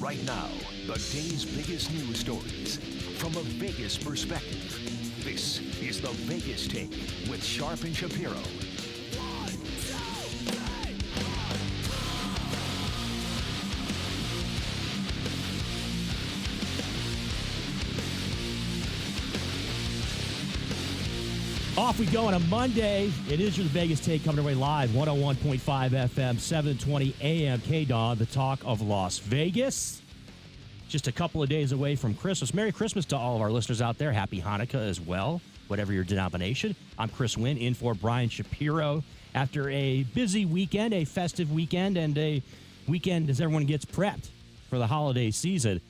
Right now, the day's biggest news stories from a Vegas perspective. This is the Vegas Take with Sharp and Shapiro. Off we go on a Monday. It is your Vegas Take coming away live, 101.5 FM, 720 AM, KDAW, the talk of Las Vegas. Just a couple of days away from Christmas. Merry Christmas to all of our listeners out there. Happy Hanukkah as well, whatever your denomination. I'm Chris Wynn, in for Brian Shapiro. After a busy weekend, a festive weekend, and a weekend as everyone gets prepped for the holiday season.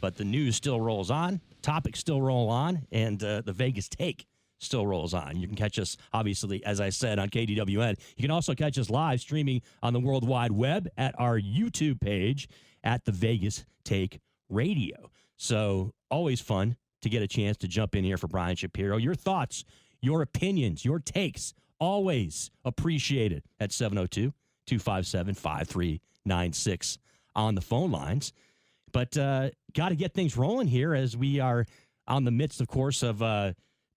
But the news still rolls on, topics still roll on, and the Vegas Take still rolls on. You can catch us, obviously, as I said, on KDWN. You can also catch us live streaming on the World Wide Web at our YouTube page at the Vegas Take Radio. So always fun to get a chance to jump in here for Brian Shapiro. Your thoughts, your opinions, your takes, always appreciated at 702-257-5396 on the phone lines. But got to get things rolling here as we are on the midst, of course, of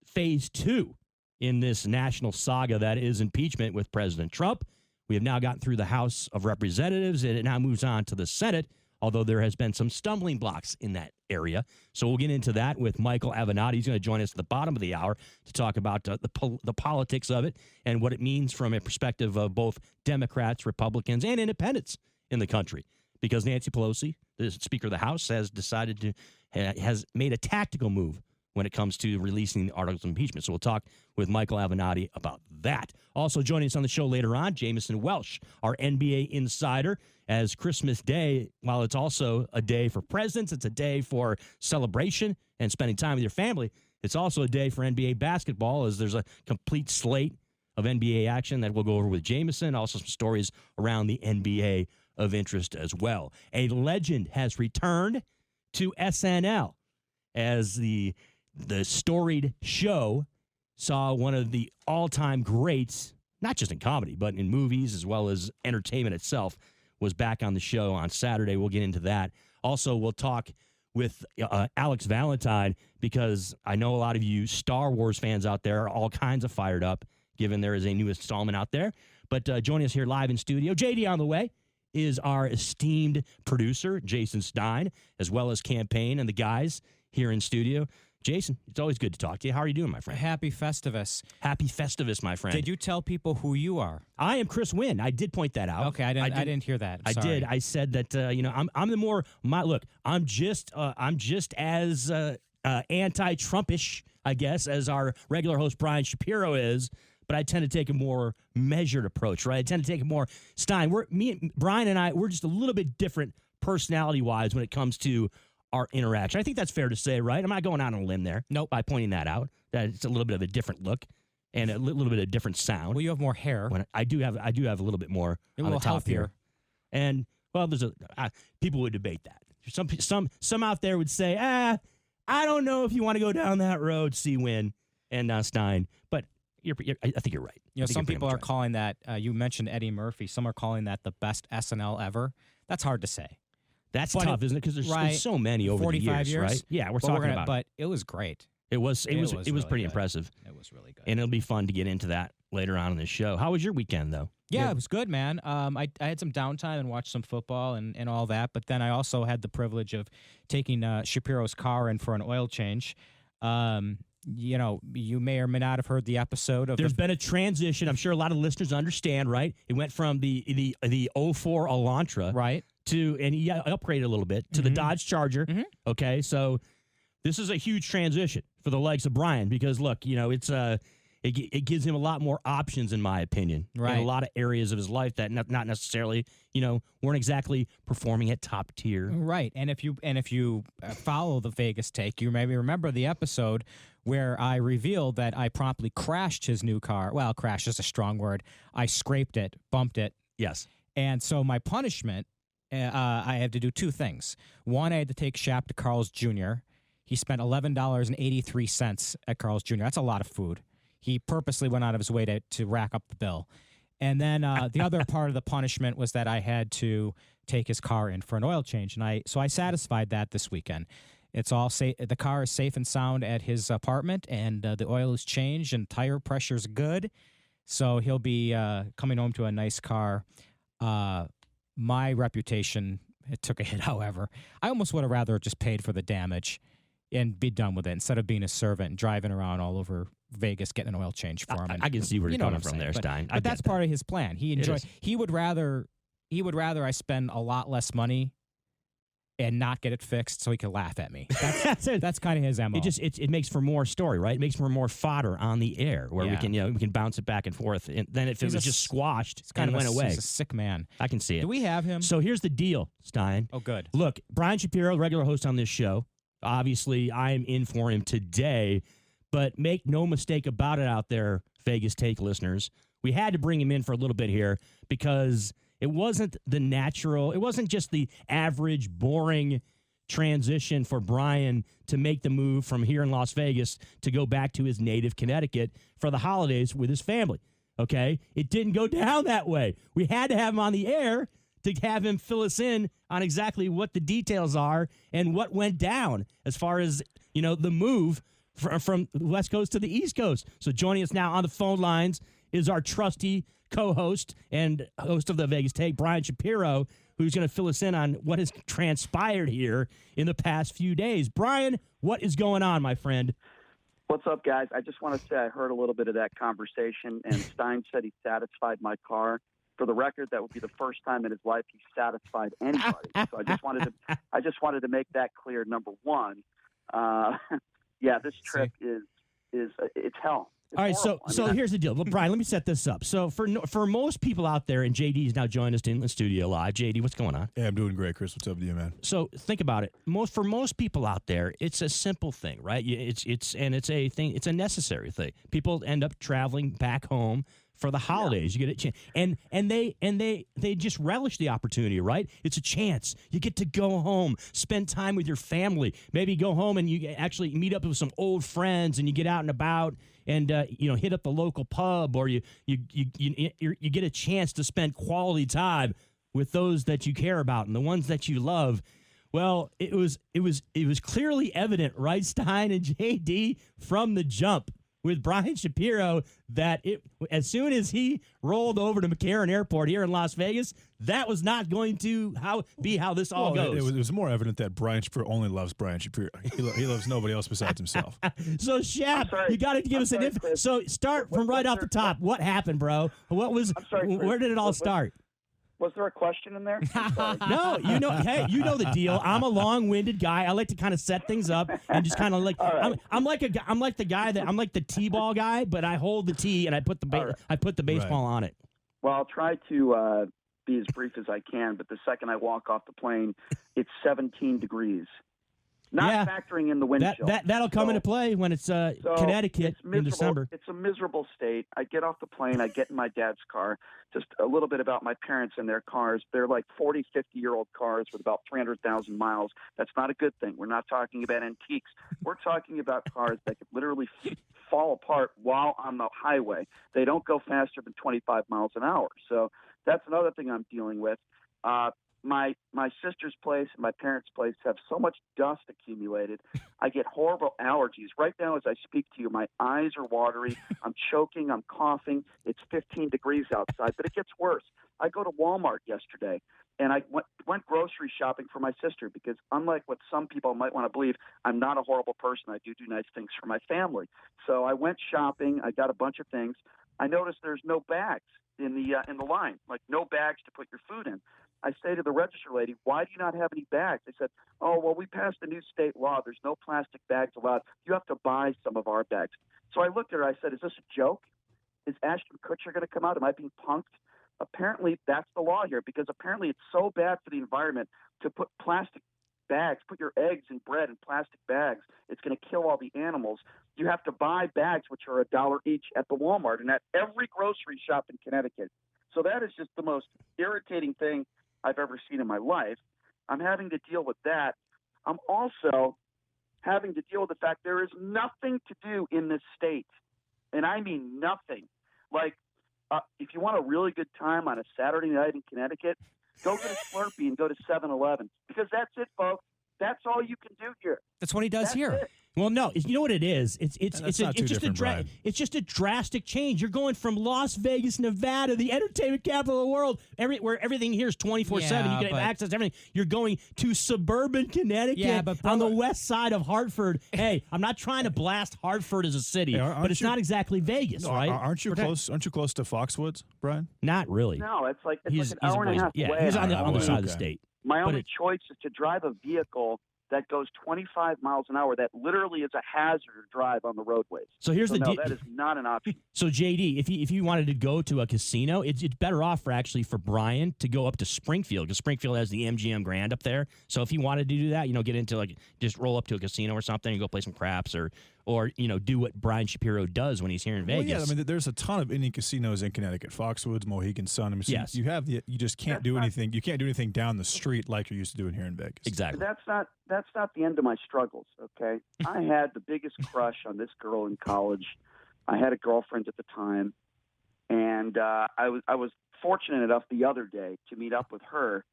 Phase 2 in this national saga that is impeachment with President Trump. We have now gotten through the House of Representatives, and it now moves on to the Senate, although there has been some stumbling blocks in that area. So we'll get into that with Michael Avenatti. He's going to join us at the bottom of the hour to talk about the politics of it and what it means from a perspective of both Democrats, Republicans, and independents in the country. Because Nancy Pelosi, the Speaker of the House, has made a tactical move when it comes to releasing the articles of impeachment. So we'll talk with Michael Avenatti about that. Also joining us on the show later on, Jameson Welsh, our NBA insider, as Christmas Day, while it's also a day for presents, it's a day for celebration and spending time with your family, it's also a day for NBA basketball, as there's a complete slate of NBA action that we'll go over with Jameson, also some stories around the NBA of interest as well. A legend has returned to SNL as the storied show saw one of the all-time greats, not just in comedy, but in movies as well as entertainment itself, was back on the show on Saturday. We'll get into that. Also, we'll talk with Alex Valentine, because I know a lot of you Star Wars fans out there are all kinds of fired up, given there is a new installment out there. But joining us here live in studio, JD on the way, is our esteemed producer, Jason Stein, as well as campaign and the guys here in studio. Jason, it's always good to talk to you. How are you doing, my friend? Happy Festivus. Happy Festivus, my friend. Did you tell people who you are? I am Chris Wynn. I did point that out. Okay, I didn't hear that. I did. I said that I'm the more look. I'm just as anti-Trumpish, I guess, as our regular host Brian Shapiro is. But I tend to take a more measured approach, right? I tend to take a more Stein. Brian and I, we're just a little bit different personality-wise when it comes to our interaction. I think that's fair to say, right? I'm not going out on a limb there. Nope. By pointing that out, that it's a little bit of a different look and a little bit of different sound. Well, you have more hair. I do have a little bit more on the top healthier here. And well, there's people would debate that. Some out there would say, I don't know if you want to go down that road, C. Wynn and Stein, but I think you're right. Some people are calling that. You mentioned Eddie Murphy. Some are calling that the best SNL ever. That's hard to say. That's tough, isn't it? Because there's so many over the 45 years, right? Yeah, we're talking about. But it was great. It was really pretty good. impressive. It was really good, and it'll be fun to get into that later on in the show. How was your weekend, though? Yeah, it was good, man. I had some downtime and watched some football and all that. But then I also had the privilege of taking Shapiro's car in for an oil change. You may or may not have heard the episode of. There's been a transition. I'm sure a lot of listeners understand, right? It went from the 04 Elantra, right, and he upgraded a little bit to the Dodge Charger. Mm-hmm. Okay, so this is a huge transition for the likes of Brian, because look, it's it gives him a lot more options, in my opinion, right, in a lot of areas of his life that not necessarily weren't exactly performing at top tier. Right, and if you follow the Vegas Take, you maybe remember the episode where I revealed that I promptly crashed his new car. Well, crash is a strong word. I scraped it, bumped it. Yes. And so my punishment, I had to do two things. One, I had to take Shap to Carl's Jr. He spent $11.83 at Carl's Jr. That's a lot of food. He purposely went out of his way to rack up the bill. And then the other part of the punishment was that I had to take his car in for an oil change, and I satisfied that this weekend. It's all safe. The car is safe and sound at his apartment, and the oil is changed, and tire pressure's good. So he'll be coming home to a nice car. My reputation, it took a hit, however. I almost would have rather just paid for the damage and be done with it instead of being a servant and driving around all over Vegas getting an oil change for him. I can see where you're coming from saying. there, Stein. But that's part of his plan. He would rather I spend a lot less money and not get it fixed so he can laugh at me. That's kind of his MO. It makes for more story, right? It makes for more fodder on the air where we can bounce it back and forth. And then if it was just squashed, it kind of went away. He's a sick man. I can see it. Do we have him? So here's the deal, Stein. Oh, good. Look, Brian Shapiro, regular host on this show. Obviously, I'm in for him today, but make no mistake about it out there, Vegas Take listeners. We had to bring him in for a little bit here because it wasn't just the average, boring transition for Brian to make the move from here in Las Vegas to go back to his native Connecticut for the holidays with his family. Okay? It didn't go down that way. We had to have him on the air to have him fill us in on exactly what the details are and what went down as far as, the move from the West Coast to the East Coast. So joining us now on the phone lines is our trusty co-host and host of the Vegas Take, Brian Shapiro, who's going to fill us in on what has transpired here in the past few days. Brian, what is going on, my friend? What's up, guys? I just want to say I heard a little bit of that conversation, and Stein said he satisfied my car. For the record, that would be the first time in his life he satisfied anybody. So I just wanted to make that clear. Number one, this trip is it's hell. It's all right, horrible. so here's the deal. Well, Brian, let me set this up. So for most people out there, and JD is now joining us in the studio live. JD, what's going on? Yeah, I'm doing great, Chris. What's up with you, man? So think about it. For most people out there, it's a simple thing, right? It's a necessary thing. People end up traveling back home for the holidays. You get a chance, and they just relish the opportunity, right? It's a chance. You get to go home, spend time with your family, maybe go home and you actually meet up with some old friends, and you get out and about, and hit up the local pub, or you get a chance to spend quality time with those that you care about and the ones that you love. Well, it was clearly evident, right, Stein and JD, from the jump with Brian Shapiro that as soon as he rolled over to McCarran Airport here in Las Vegas, that was not going to be how this all goes. It was more evident that Brian Shapiro only loves Brian Shapiro. He loves nobody else besides himself. So, Shap, you got to give us an info. So, start from right off the top. What happened, bro? Where did it all start? Was there a question in there? No, you know the deal. I'm a long-winded guy. I like to kind of set things up and just kind of like right. I'm like the T-ball guy, but I hold the tee and I put the baseball on it. Well, I'll try to be as brief as I can, but the second I walk off the plane, it's 17 degrees. Not factoring in the wind chill. That'll come into play when it's Connecticut in December. It's a miserable state. I get off the plane. I get in my dad's car. Just a little bit about my parents and their cars. They're like 40, 50-year-old cars with about 300,000 miles. That's not a good thing. We're not talking about antiques. We're talking about cars that could literally fall apart while on the highway. They don't go faster than 25 miles an hour. So that's another thing I'm dealing with. My sister's place and my parents' place have so much dust accumulated. I get horrible allergies. Right now, as I speak to you, my eyes are watery. I'm choking. I'm coughing. It's 15 degrees outside, but it gets worse. I go to Walmart yesterday, and I went grocery shopping for my sister because unlike what some people might want to believe, I'm not a horrible person. I do nice things for my family. So I went shopping. I got a bunch of things. I noticed there's no bags in the line, like no bags to put your food in. I say to the register lady, why do you not have any bags? They said, oh, well, we passed a new state law. There's no plastic bags allowed. You have to buy some of our bags. So I looked at her. I said, is this a joke? Is Ashton Kutcher going to come out? Am I being punked? Apparently, that's the law here because apparently it's so bad for the environment to put plastic bags, put your eggs and bread in plastic bags. It's going to kill all the animals. You have to buy bags, which are $1 each at the Walmart and at every grocery shop in Connecticut. So that is just the most irritating thing I've ever seen in my life. I'm having to deal with that. I'm also having to deal with the fact there is nothing to do in this state. And I mean nothing. Like, if you want a really good time on a Saturday night in Connecticut, go get a Slurpee and go to 7-Eleven, because that's it, folks. That's all you can do here. That's what he does That's here. it. Well, no, you know what it is. It's not too different, Brian. it's just a drastic change. You're going from Las Vegas, Nevada, the entertainment capital of the world, where everything here is 24/7. You Yeah, can have but- access to everything. You're going to suburban Connecticut Yeah, but on the brother- west side of Hartford. Hey, I'm not trying to blast Hartford as a city, Hey, aren't but it's you- not exactly Vegas, No, right? aren't you close? Aren't you close to Foxwoods, Brian? Not really. No, it's like He's an hour and a half yeah, away. he's on the Oh, other side of the okay. state. My But only it- choice is to drive a vehicle that goes 25 miles an hour. That literally is a hazard to drive on the roadways. So here's the no, deal. that is not an option. So JD, if you wanted to go to a casino, it's better off for Brian to go up to Springfield, because Springfield has the MGM Grand up there. So if he wanted to do that, get into just roll up to a casino or something and go play some craps, or do what Brian Shapiro does when he's here in Well, Vegas. yeah, I mean, there's a ton of Indian casinos in Connecticut: Foxwoods, Mohegan Sun. I mean, so Yes. you just can't do anything. You can't do anything down the street like you're used to doing here in Vegas. Exactly. That's not the end of my struggles. Okay, I had the biggest crush on this girl in college. I had a girlfriend at the time, and I was fortunate enough the other day to meet up with her.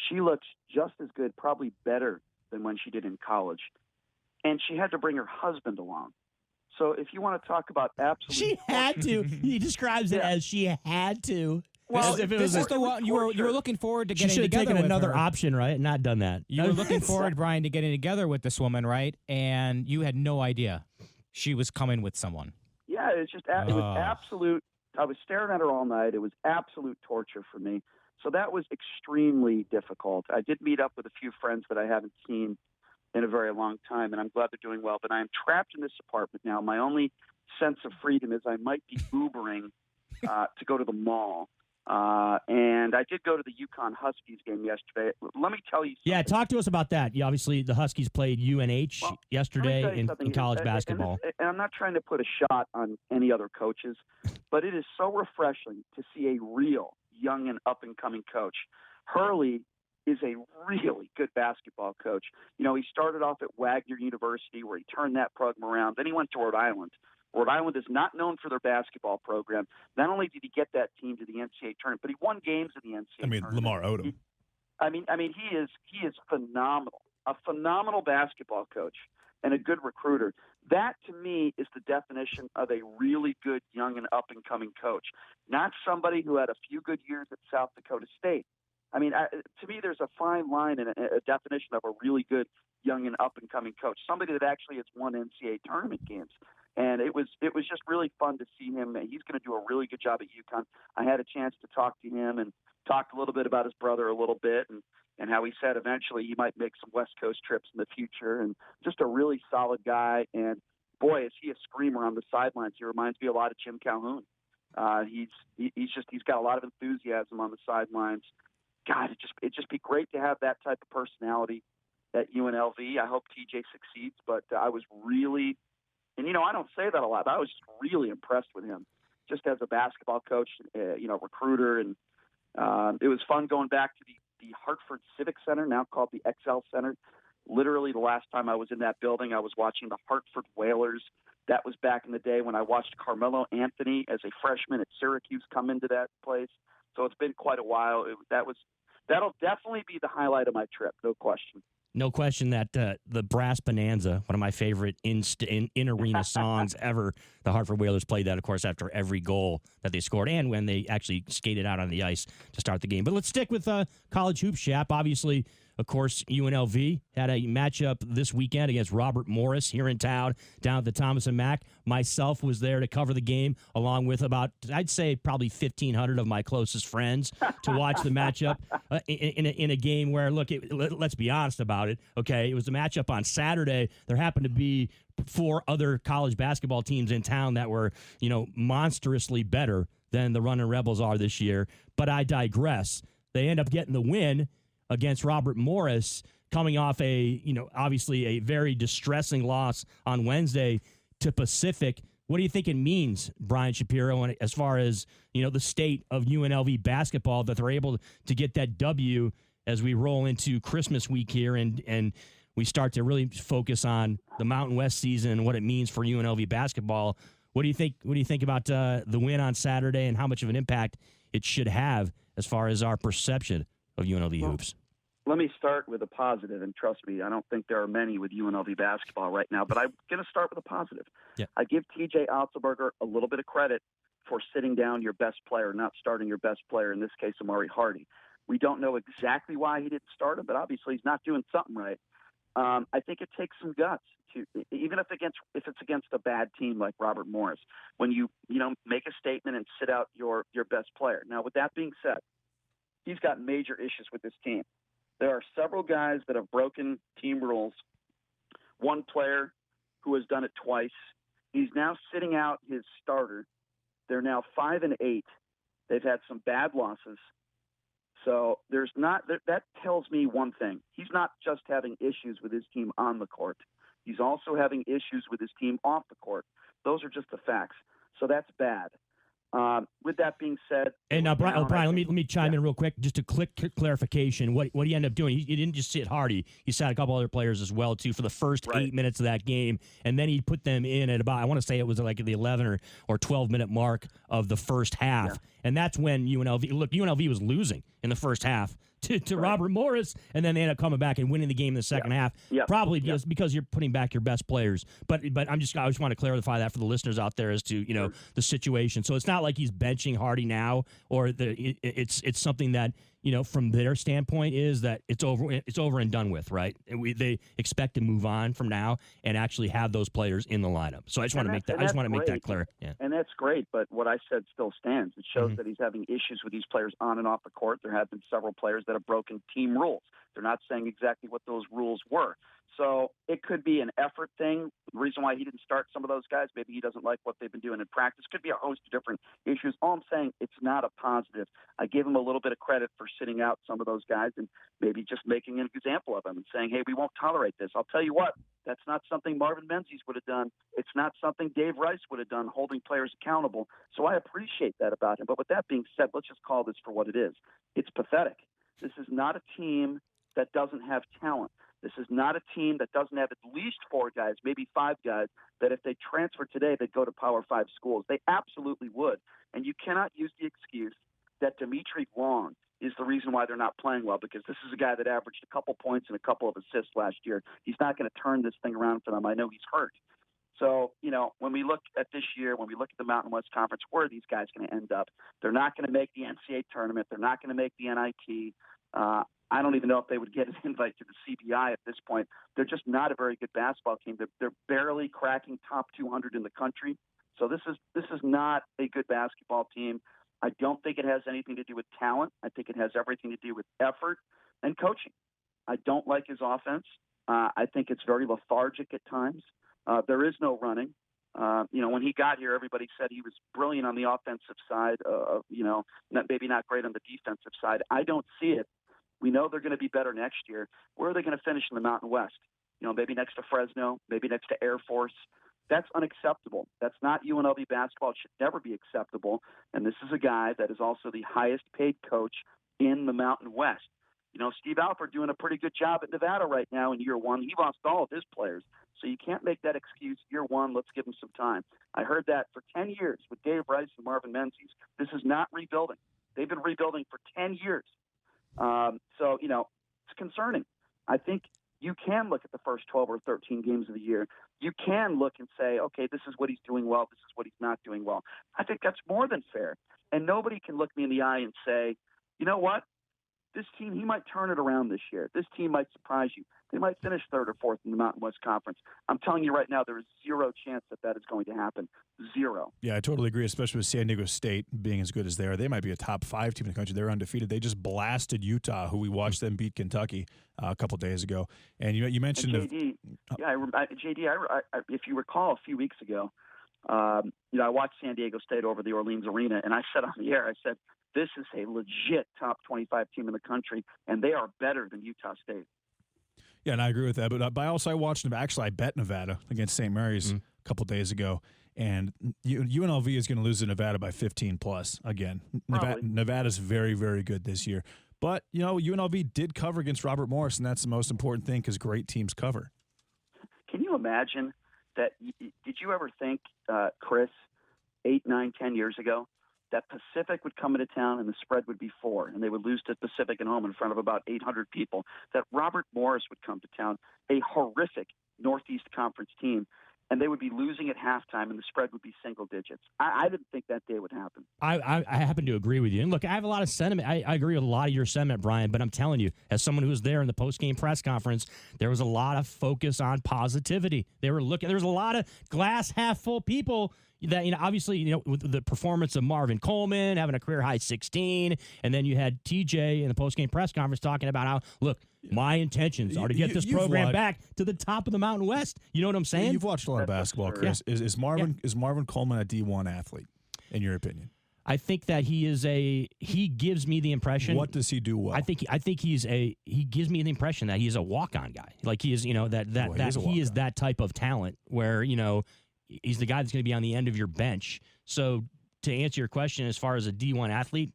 She looks just as good, probably better than when she did in college, and she had to bring her husband along. So if you want to talk about absolute, She had to. He describes it as she had to. Well, As if it This was is the one you were looking forward to she getting should have together taken with another her. option, right? And not done that. You were looking forward, Brian, to getting together with this woman, right? And you had no idea she was coming with someone. yeah, it's just it was Oh. absolute. I was staring at her all night. It was absolute torture for me. So that was extremely difficult. I did meet up with a few friends that I haven't seen in a very long time, and I'm glad they're doing well. But I am trapped in this apartment now. My only sense of freedom is I might be Ubering to go to the mall. And I did go to the UConn Huskies game yesterday. Let me tell you something. Yeah, talk to us about that. Yeah, obviously, the Huskies played UNH Well, yesterday Let me tell you in something. college And basketball. and I'm not trying to put a shot on any other coaches, but it is so refreshing to see a real young and up-and-coming coach. Hurley is a really good basketball coach. He started off at Wagner University, where he turned that program around. Then he went to Rhode Island. Rhode Island is not known for their basketball program. Not only did he get that team to the NCAA tournament, but he won games in the NCAA I mean, tournament. Lamar Odom. He is phenomenal. A phenomenal basketball coach and a good recruiter. That, to me, is the definition of a really good young and up-and-coming coach, not somebody who had a few good years at South Dakota State. To me, there's a fine line and a definition of a really good young and up-and-coming coach, somebody that actually has won NCAA tournament games. And it was just really fun to see him. He's going to do a really good job at UConn. I had a chance to talk to him and talked a little bit about his brother a little bit, and how he said eventually he might make some West Coast trips in the future. And just a really solid guy. And boy, is he a screamer on the sidelines. He reminds me a lot of Jim Calhoun. He's got a lot of enthusiasm on the sidelines. God, it'd just be great to have that type of personality at UNLV. I hope TJ succeeds, but I was really. And, I don't say that a lot, but I was just really impressed with him just as a basketball coach, recruiter. And it was fun going back to the Hartford Civic Center, now called the XL Center. Literally, the last time I was in that building, I was watching the Hartford Whalers. That was back in the day when I watched Carmelo Anthony as a freshman at Syracuse come into that place. So it's been quite a while. That'll definitely be the highlight of my trip, no question. No question that the Brass Bonanza, one of my favorite in-arena songs ever, the Hartford Whalers played that, of course, after every goal that they scored and when they actually skated out on the ice to start the game. But let's stick with college hoops, Shap. Obviously, of course, UNLV had a matchup this weekend against Robert Morris here in town, down at the Thomas & Mack. Myself was there to cover the game, along with about, I'd say, probably 1,500 of my closest friends to watch the matchup in a game where, look, let's be honest about it, okay? It was a matchup on Saturday. There happened to be 4 other college basketball teams in town that were, monstrously better than the Runnin' Rebels are this year. But I digress. They end up getting the win against Robert Morris, coming off obviously a very distressing loss on Wednesday to Pacific. What do you think it means, Brian Shapiro, as far as, the state of UNLV basketball, that they're able to get that W as we roll into Christmas week here and we start to really focus on the Mountain West season and what it means for UNLV basketball What do you think? What do you think about the win on Saturday and how much of an impact it should have as far as our perception of UNLV hoops? Let me start with a positive, and trust me, I don't think there are many with UNLV basketball right now, but I'm going to start with a positive. Yeah. I give TJ Otzelberger a little bit of credit for sitting down your best player, not starting your best player, in this case, Amari Hardy. We don't know exactly why he didn't start him, but obviously he's not doing something right. I think it takes some guts to, even if it's against a bad team like Robert Morris, when you make a statement and sit out your best player. Now, with that being said, he's got major issues with this team. There are several guys that have broken team rules. One player who has done it twice. He's now sitting out his starter. They're now 5-8. They've had some bad losses. So that tells me one thing. He's not just having issues with his team on the court. He's also having issues with his team off the court. Those are just the facts. So that's bad. With that being said, and Brian, let me chime in real quick, just a quick clarification. What he ended up doing, he didn't just sit Hardy. He sat a couple other players as well too for the first 8 minutes of that game, and then he put them in at about, I want to say it was like at the 11 or 12 minute mark of the first half, and that's when UNLV was losing in the first half to Robert Morris, and then they ended up coming back and winning the game in the second half. Probably because you're putting back your best players. But I just want to clarify that for the listeners out there as to the situation. So it's not like he's benching Hardy now, or it's something that from their standpoint is that it's over and done with, right? They expect to move on from now and actually have those players in the lineup. So I just want to make that clear. Yeah. And that's great, but what I said still stands. It shows that he's having issues with these players on and off the court. There have been several players that have broken team rules. They're not saying exactly what those rules were. So it could be an effort thing. The reason why he didn't start some of those guys, maybe he doesn't like what they've been doing in practice. Could be a host of different issues. All I'm saying, it's not a positive. I give him a little bit of credit for sitting out some of those guys and maybe just making an example of them and saying, hey, we won't tolerate this. I'll tell you what, that's not something Marvin Menzies would have done. It's not something Dave Rice would have done, holding players accountable. So I appreciate that about him. But with that being said, let's just call this for what it is. It's pathetic. This is not a team that doesn't have talent. This is not a team that doesn't have at least 4 guys, maybe 5 guys, that if they transfer today, they'd go to Power 5 schools. They absolutely would. And you cannot use the excuse that Dimitri Long is the reason why they're not playing well, because this is a guy that averaged a couple points and a couple of assists last year. He's not going to turn this thing around for them. I know he's hurt. So, when we look at this year, when we look at the Mountain West Conference, where are these guys going to end up? They're not going to make the NCAA tournament. They're not going to make the NIT. I don't even know if they would get an invite to the CBI at this point. They're just not a very good basketball team. They're barely cracking top 200 in the country. So this is not a good basketball team. I don't think it has anything to do with talent. I think it has everything to do with effort and coaching. I don't like his offense. I think it's very lethargic at times. There is no running. When he got here, everybody said he was brilliant on the offensive side. Maybe not great on the defensive side. I don't see it. We know they're going to be better next year. Where are they going to finish in the Mountain West? Maybe next to Fresno, maybe next to Air Force. That's unacceptable. That's not UNLV basketball. It should never be acceptable. And this is a guy that is also the highest paid coach in the Mountain West. Steve Alford doing a pretty good job at Nevada right now in year one. He lost all of his players. So you can't make that excuse, year one, let's give him some time. I heard that for 10 years with Dave Rice and Marvin Menzies. This is not rebuilding. They've been rebuilding for 10 years. It's concerning. I think you can look at the first 12 or 13 games of the year. You can look and say, okay, this is what he's doing well. This is what he's not doing well. I think that's more than fair. And nobody can look me in the eye and say, you know what? This team, he might turn it around this year. This team might surprise you. They might finish 3rd or 4th in the Mountain West Conference. I'm telling you right now, there is zero chance that is going to happen. Zero. Yeah, I totally agree, especially with San Diego State being as good as they are. They might be a top 5 team in the country. They're undefeated. They just blasted Utah, who we watched them beat Kentucky a couple days ago. And you mentioned JD, if you recall a few weeks ago, I watched San Diego State over the Orleans Arena, and I said on the air, I said, this is a legit top 25 team in the country, and they are better than Utah State. Yeah, and I agree with that. But I watched them. Actually, I bet Nevada against St. Mary's a couple days ago, and UNLV is going to lose to Nevada by 15 plus again. Nevada's very, very good this year. But, UNLV did cover against Robert Morris, and that's the most important thing because great teams cover. Can you imagine that did you ever think, Chris, 8, 9, 10 years ago, that Pacific would come into town and the spread would be 4, and they would lose to Pacific at home in front of about 800 people, that Robert Morris would come to town, a horrific Northeast Conference team, and they would be losing at halftime and the spread would be single digits. I didn't think that day would happen. I happen to agree with you. And look, I have a lot of sentiment. I agree with a lot of your sentiment, Brian, but I'm telling you, as someone who was there in the post-game press conference, there was a lot of focus on positivity. There was a lot of glass half full people that, obviously, with the performance of Marvin Coleman having a career high 16, and then you had TJ in the post-game press conference talking about how, look, my intentions are to get this program back to the top of the Mountain West. You know what I'm saying? You've watched a lot of basketball, Chris. Yeah. Is Marvin Coleman a D1 athlete, in your opinion? I think that he gives me the impression. What does he do well? I think he gives me the impression that he's a walk-on guy. Like he is, he is that type of talent where, he's the guy that's going to be on the end of your bench. So to answer your question, as far as a D1 athlete,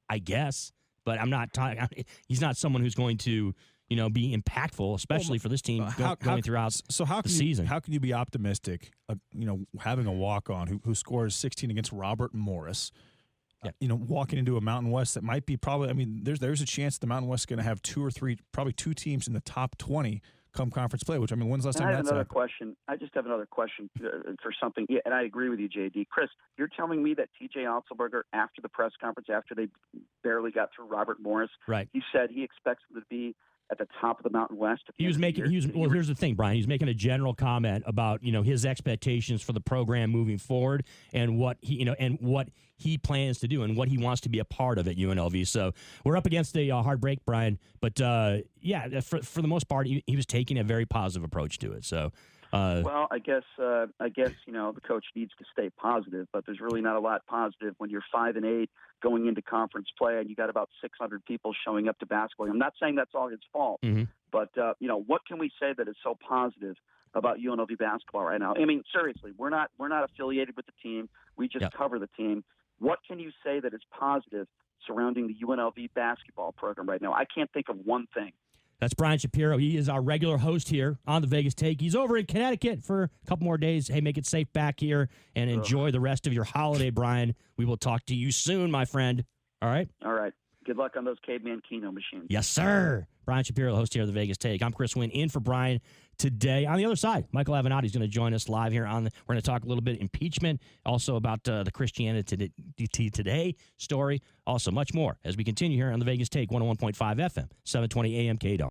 I guess, but I'm not talking. He's not someone who's going to, be impactful, especially for this team going throughout the season. How can you be optimistic, having a walk-on who scores 16 against Robert Morris, walking into a Mountain West that might be probably, there's a chance the Mountain West is going to have 2 or 3, probably 2 teams in the top 20 come conference play, which, when's the last time that's happened? I just have another question for something. Yeah, and I agree with you, JD. Chris, you're telling me that TJ Otzelberger, after the press conference, after they barely got through Robert Morris, right, he said he expects them to be at the top of the Mountain West. Here's the thing, Brian. He's making a general comment about, his expectations for the program moving forward and what he plans to do and what he wants to be a part of at UNLV. So we're up against a hard break, Brian. But for the most part, he was taking a very positive approach to it. So. Well, I guess the coach needs to stay positive, but there's really not a lot positive when you're 5-8 going into conference play and you got about 600 people showing up to basketball. I'm not saying that's all his fault, but what can we say that is so positive about UNLV basketball right now? Seriously, we're not affiliated with the team. We just cover the team. What can you say that is positive surrounding the UNLV basketball program right now? I can't think of one thing. That's Brian Shapiro. He is our regular host here on the Vegas Take. He's over in Connecticut for a couple more days. Hey, make it safe back here and enjoy the rest of your holiday, Brian. We will talk to you soon, my friend. All right? All right. Good luck on those Caveman Keno machines. Yes, sir. Brian Shapiro, the host here of the Vegas Take. I'm Chris Wynn, in for Brian today. On the other side, Michael Avenatti is going to join us live here we're going to talk a little bit impeachment, also about the Christianity Today story, also much more as we continue here on the Vegas Take, 101.5 FM, 720 AM KDAW.